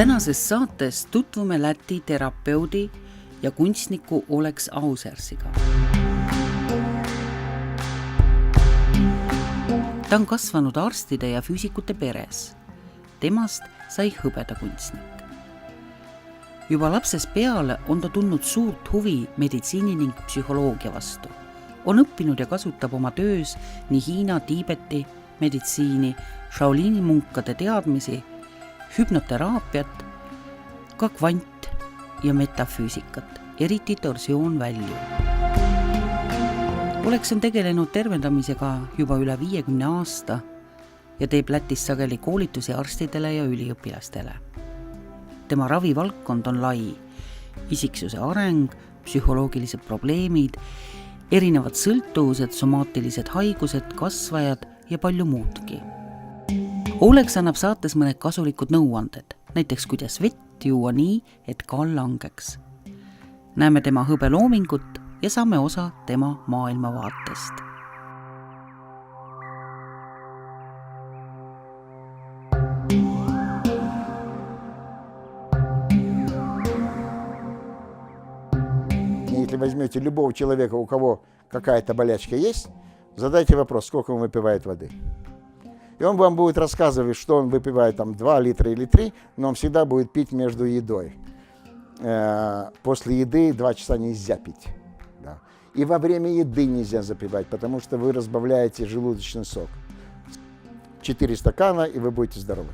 Tänases saates tutvume Läti terapeudi ja kunstniku Oleks Ausersiga. Ta on kasvanud arstide ja füüsikute peres. Temast sai hõbedakunstnik. Juba lapsest peale on ta tundnud suurt huvi meditsiini ning psühholoogia vastu. On õppinud ja kasutab oma töös nii Hiina, Tiibeti meditsiini, Shaolini munkade teadmisi, hüpnoteraapiat, ka kvant- ja metafüüsikat, eriti torsioonvälju. Oleks on tegelenud tervendamisega juba üle 50 aasta ja teeb Lätis sageli koolitusi arstidele ja üliõpilastele. Tema ravivaldkond on lai, isiksuse areng, psühholoogilised probleemid, erinevad sõltuvused, somaatilised haigused, kasvajad ja palju muudki. Oleks annab saates mõned kasulikud nõuanded, näiteks kuidas vett juua nii, et kaal langeks. Näeme tema hõbeloomingut ja saame osa tema maailmavaatest. Если возьмете любого человека, у кого какая-то болячка есть, задайте вопрос, сколько он выпивает воды. И он вам будет рассказывать, что он выпивает там 2 литра или 3, но он всегда будет пить между едой. После еды 2 часа нельзя пить. Да. И во время еды нельзя запивать, потому что вы разбавляете желудочный сок. 4 стакана, и вы будете здоровы.